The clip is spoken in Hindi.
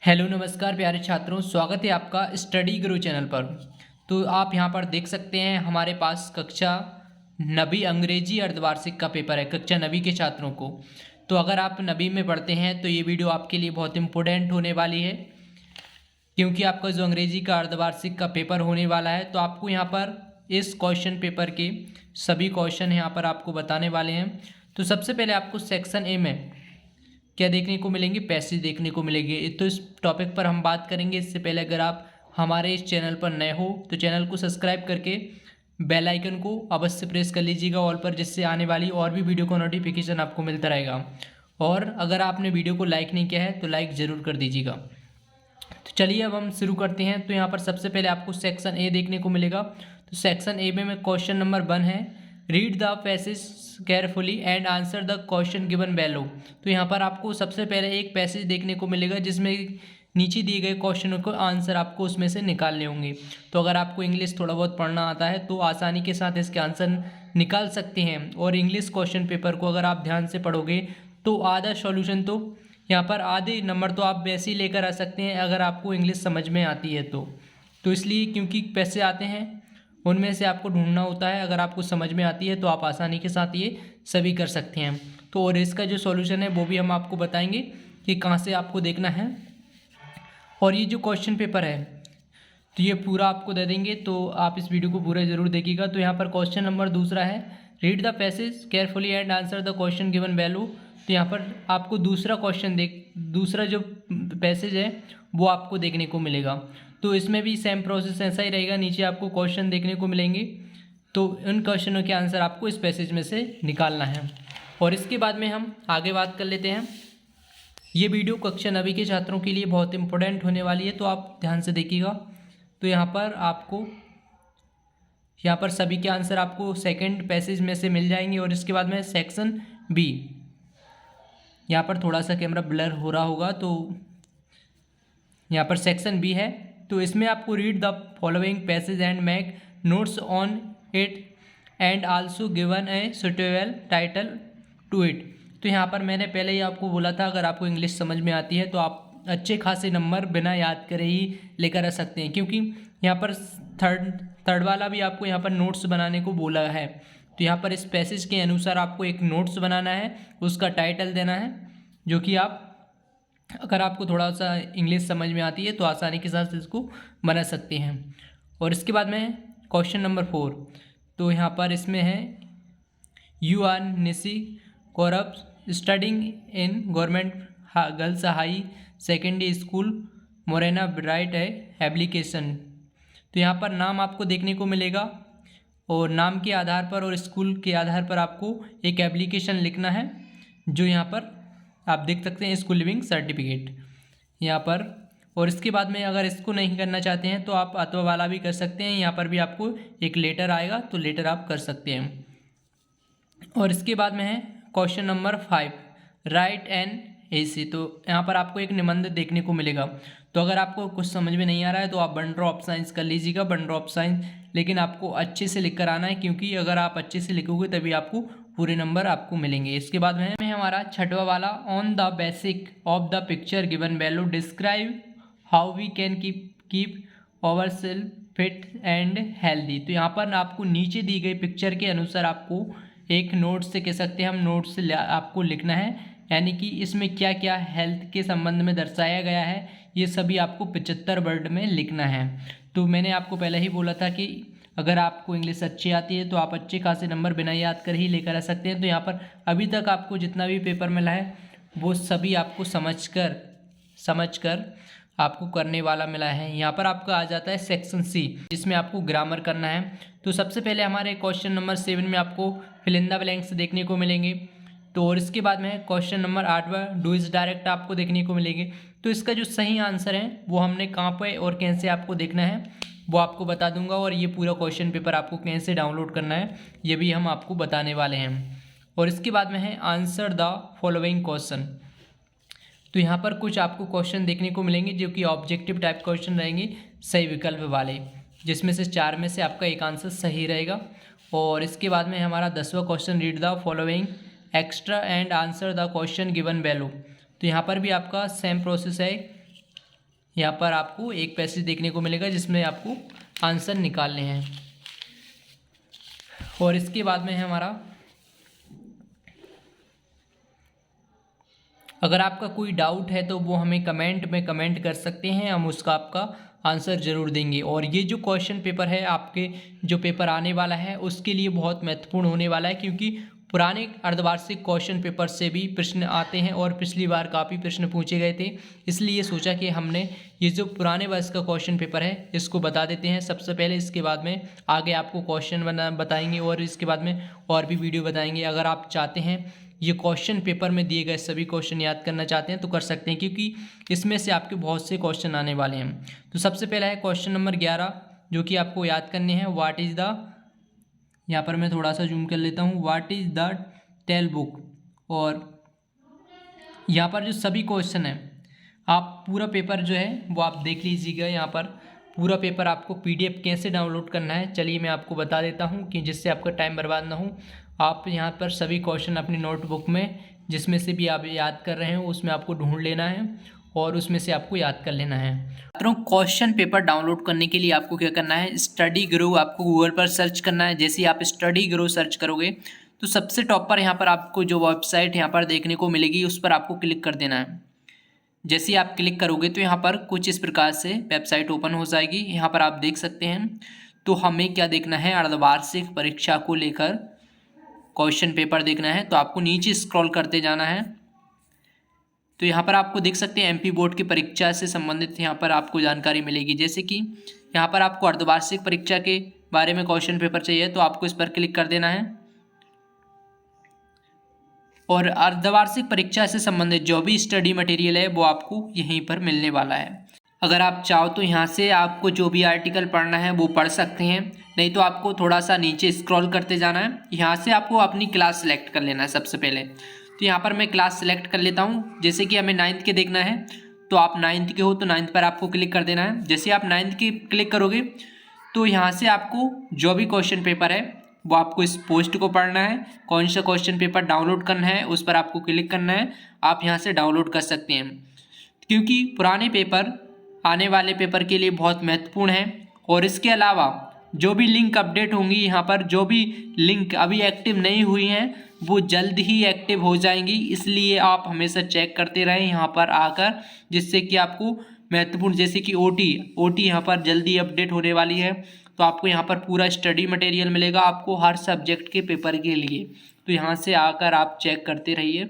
हेलो नमस्कार प्यारे छात्रों, स्वागत है आपका स्टडी गुरु चैनल पर। तो आप यहां पर देख सकते हैं हमारे पास कक्षा नवी अंग्रेजी अर्धवार्षिक का पेपर है कक्षा नवी के छात्रों को। तो अगर आप नवी में पढ़ते हैं तो ये वीडियो आपके लिए बहुत इम्पोर्टेंट होने वाली है, क्योंकि आपका जो अंग्रेजी का अर्धवार्षिक का पेपर होने वाला है तो आपको यहाँ पर इस क्वेश्चन पेपर के सभी क्वेश्चन यहाँ पर आपको बताने वाले हैं। तो सबसे पहले आपको सेक्शन ए में क्या देखने को मिलेंगे, पैसेज देखने को मिलेंगे। तो इस टॉपिक पर हम बात करेंगे। इससे पहले अगर आप हमारे इस चैनल पर नए हो तो चैनल को सब्सक्राइब करके बेल आइकन को अवश्य प्रेस कर लीजिएगा ऑल पर, जिससे आने वाली और भी वीडियो का नोटिफिकेशन आपको मिलता रहेगा। और अगर आपने वीडियो को लाइक नहीं किया है तो लाइक ज़रूर कर दीजिएगा। तो चलिए अब हम शुरू करते हैं। तो यहाँ पर सबसे पहले आपको सेक्शन ए देखने को मिलेगा। तो सेक्शन ए में क्वेश्चन नंबर 1 है, read the passage carefully and answer the question given below. तो यहाँ पर आपको सबसे पहले एक पैसेज देखने को मिलेगा जिसमें नीचे दिए गए क्वेश्चनों को आंसर आपको उसमें से निकालने होंगे। तो अगर आपको इंग्लिश थोड़ा बहुत पढ़ना आता है तो आसानी के साथ इसके आंसर निकाल सकते हैं। और इंग्लिश क्वेश्चन पेपर को अगर आप ध्यान से पढ़ोगे तो आधा सॉल्यूशन तो यहाँ पर आधे नंबर तो आप वैसे ही लेकर आ सकते हैं अगर आपको इंग्लिश समझ में आती है तो इसलिए क्योंकि पैसे आते हैं उनमें से आपको ढूंढना होता है। अगर आपको समझ में आती है तो आप आसानी के साथ ये सभी कर सकते हैं। तो और इसका जो सॉल्यूशन है वो भी हम आपको बताएंगे कि कहाँ से आपको देखना है। और ये जो क्वेश्चन पेपर है तो ये पूरा आपको दे देंगे, तो आप इस वीडियो को पूरा ज़रूर देखिएगा। तो यहाँ पर क्वेश्चन नंबर 2 है, read the passage carefully and answer the question given value. तो यहाँ पर आपको दूसरा जो पैसेज है वो आपको देखने को मिलेगा। तो इसमें भी सेम प्रोसेस ऐसा ही रहेगा, नीचे आपको क्वेश्चन देखने को मिलेंगे। तो उन क्वेश्चनों के आंसर आपको इस पैसेज में से निकालना है। और इसके बाद में हम आगे बात कर लेते हैं। ये वीडियो कक्षा नवी के छात्रों के लिए बहुत इंपॉर्टेंट होने वाली है, तो आप ध्यान से देखिएगा। तो यहाँ पर सभी के आंसर आपको सेकंड पैसेज में से मिल जाएंगे। और इसके बाद में सेक्शन बी, यहाँ पर थोड़ा सा कैमरा ब्लर हो रहा होगा, तो यहाँ पर सेक्शन बी है। तो इसमें आपको read the following passage and make notes on it and also given a suitable title to it. तो यहाँ पर मैंने पहले ही आपको बोला था अगर आपको इंग्लिश समझ में आती है तो आप अच्छे खासे नंबर बिना याद करे ही लेकर आ सकते हैं, क्योंकि यहाँ पर थर्ड वाला भी आपको यहाँ पर नोट्स बनाने को बोला है। तो यहाँ पर इस पैसेज के अनुसार आपको एक नोट्स बनाना है, उसका टाइटल देना है, जो कि आप अगर आपको थोड़ा सा इंग्लिश समझ में आती है तो आसानी के साथ इसको बना सकते हैं। और इसके बाद में क्वेश्चन नंबर 4, तो यहाँ पर इसमें है, you are Nishi Kaurav studying in government girls high secondary school Morena write है एप्लीकेशन। तो यहाँ पर नाम आपको देखने को मिलेगा और नाम के आधार पर और स्कूल के आधार पर आपको एक एप्लीकेशन लिखना है, जो यहाँ पर आप देख सकते हैं स्कूल लिविंग सर्टिफिकेट यहाँ पर। और इसके बाद में अगर इसको नहीं करना चाहते हैं तो आप अथवा वाला भी कर सकते हैं, यहाँ पर भी आपको एक लेटर आएगा तो लेटर आप कर सकते हैं। और इसके बाद में है question number 5, right N AC. तो यहाँ पर आपको एक निबंध देखने को मिलेगा। तो अगर आपको कुछ समझ में नहीं आ रहा है तो आप बंडर ऑफ साइंस कर लीजिएगा, बंडर ऑफ साइंस, लेकिन आपको अच्छे से लिख कर आना है, क्योंकि अगर आप अच्छे से लिखोगे तभी आपको पूरे नंबर आपको मिलेंगे। इसके बाद में हमारा छठवा वाला, on the basic of the picture given value describe how we can keep ourself fit and healthy. तो यहाँ पर आपको नीचे दी गई पिक्चर के अनुसार आपको एक नोट से कह सकते हैं हम, नोट से आपको लिखना है, यानी कि इसमें क्या क्या हेल्थ के संबंध में दर्शाया गया है ये सभी आपको 75 वर्ड में लिखना है। तो मैंने आपको पहले ही बोला था कि अगर आपको इंग्लिश अच्छी आती है तो आप अच्छे खासे नंबर बिना याद कर ही लेकर आ सकते हैं। तो यहाँ पर अभी तक आपको जितना भी पेपर मिला है वो सभी आपको समझकर आपको करने वाला मिला है। यहाँ पर आपका आ जाता है सेक्शन सी, जिसमें आपको ग्रामर करना है। तो सबसे पहले हमारे क्वेश्चन नंबर 7 में आपको फिल इन द ब्लैंक्स देखने को मिलेंगे। तो और इसके बाद में क्वेश्चन नंबर 8वां, डू इज डायरेक्ट आपको देखने को मिलेंगे। तो इसका जो सही आंसर है वो हमने कहाँ पे और कैसे आपको देखना है वो आपको बता दूंगा। और ये पूरा क्वेश्चन पेपर आपको कैसे डाउनलोड करना है ये भी हम आपको बताने वाले हैं। और इसके बाद में है आंसर द फॉलोइंग क्वेश्चन। तो यहाँ पर कुछ आपको क्वेश्चन देखने को मिलेंगे जो कि ऑब्जेक्टिव टाइप क्वेश्चन रहेंगे, सही विकल्प वाले, जिसमें से 4 में से आपका एक आंसर सही रहेगा। और इसके बाद में हमारा 10वां question, read the following extract and answer the question given value. तो यहाँ पर भी आपका सेम प्रोसेस है यहाँ पर आपको एक पैसेज देखने को मिलेगा जिसमें आपको आंसर निकालने हैं। और इसके बाद में है हमारा, अगर आपका कोई डाउट है तो वो हमें कमेंट में कमेंट कर सकते हैं, हम उसका आपका आंसर ज़रूर देंगे। और ये जो क्वेश्चन पेपर है आपके जो पेपर आने वाला है उसके लिए बहुत महत्वपूर्ण होने वाला है, क्योंकि पुराने अर्धवार्षिक क्वेश्चन पेपर से भी प्रश्न आते हैं और पिछली बार काफ़ी प्रश्न पूछे गए थे। इसलिए सोचा कि हमने ये जो पुराने वर्ष का क्वेश्चन पेपर है इसको बता देते हैं सबसे पहले, इसके बाद में आगे आपको क्वेश्चन बताएंगे और इसके बाद में और भी वीडियो बताएंगे। अगर आप चाहते हैं ये क्वेश्चन पेपर में दिए गए सभी क्वेश्चन याद करना चाहते हैं तो कर सकते हैं, क्योंकि इसमें से आपके बहुत से क्वेश्चन आने वाले हैं। तो सबसे पहला है क्वेश्चन नंबर 11 जो कि आपको याद करने हैं। व्हाट इज़ द, यहाँ पर मैं थोड़ा सा जूम कर लेता हूँ, what is the tale book. और यहाँ पर जो सभी क्वेश्चन हैं आप पूरा पेपर जो है वो आप देख लीजिएगा। यहाँ पर पूरा पेपर आपको PDF कैसे डाउनलोड करना है चलिए मैं आपको बता देता हूँ, कि जिससे आपका टाइम बर्बाद ना हो। आप यहाँ पर सभी क्वेश्चन अपनी नोटबुक में जिसमें से भी आप याद कर रहे हो उसमें आपको ढूंढ लेना है और उसमें से आपको याद कर लेना है। छात्रों, क्वेश्चन पेपर डाउनलोड करने के लिए आपको क्या करना है, स्टडी ग्रो आपको गूगल पर सर्च करना है। जैसे ही आप स्टडी ग्रो सर्च करोगे तो सबसे टॉप पर यहाँ पर आपको जो वेबसाइट यहाँ पर देखने को मिलेगी उस पर आपको क्लिक कर देना है। जैसे ही आप क्लिक करोगे तो यहाँ पर कुछ इस प्रकार से वेबसाइट ओपन हो जाएगी। यहाँ पर आप देख सकते हैं। तो हमें क्या देखना है, अर्धवार्षिक परीक्षा को लेकर क्वेश्चन पेपर देखना है। तो आपको नीचे स्क्रॉल करते जाना है। तो यहाँ पर आपको देख सकते हैं MP बोर्ड की परीक्षा से संबंधित यहाँ पर आपको जानकारी मिलेगी। जैसे कि यहाँ पर आपको अर्धवार्षिक परीक्षा के बारे में क्वेश्चन पेपर चाहिए तो आपको इस पर क्लिक कर देना है और अर्धवार्षिक परीक्षा से संबंधित जो भी स्टडी मटेरियल है वो आपको यहीं पर मिलने वाला है। अगर आप चाहो तो यहाँ से आपको जो भी आर्टिकल पढ़ना है वो पढ़ सकते हैं, नहीं तो आपको थोड़ा सा नीचे स्क्रॉल करते जाना है। यहाँ से आपको अपनी क्लास सेलेक्ट कर लेना है सबसे पहले। तो यहाँ पर मैं क्लास सेलेक्ट कर लेता हूँ। जैसे कि हमें 9th के देखना है तो आप 9th के हो तो 9th पर आपको क्लिक कर देना है। जैसे आप 9th के क्लिक करोगे तो यहाँ से आपको जो भी क्वेश्चन पेपर है वो आपको इस पोस्ट को पढ़ना है। कौन सा क्वेश्चन पेपर डाउनलोड करना है उस पर आपको क्लिक करना है। आप यहाँ से डाउनलोड कर सकते हैं, क्योंकि पुराने पेपर आने वाले पेपर के लिए बहुत महत्वपूर्ण है। और इसके अलावा जो भी लिंक अपडेट होंगी, यहाँ पर जो भी लिंक अभी एक्टिव नहीं हुई हैं वो जल्द ही एक्टिव हो जाएंगी। इसलिए आप हमेशा चेक करते रहें यहाँ पर आकर, जिससे कि आपको महत्वपूर्ण, जैसे कि OT यहाँ पर जल्दी अपडेट होने वाली है। तो आपको यहाँ पर पूरा स्टडी मटेरियल मिलेगा आपको हर सब्जेक्ट के पेपर के लिए। तो यहाँ से आकर आप चेक करते रहिए।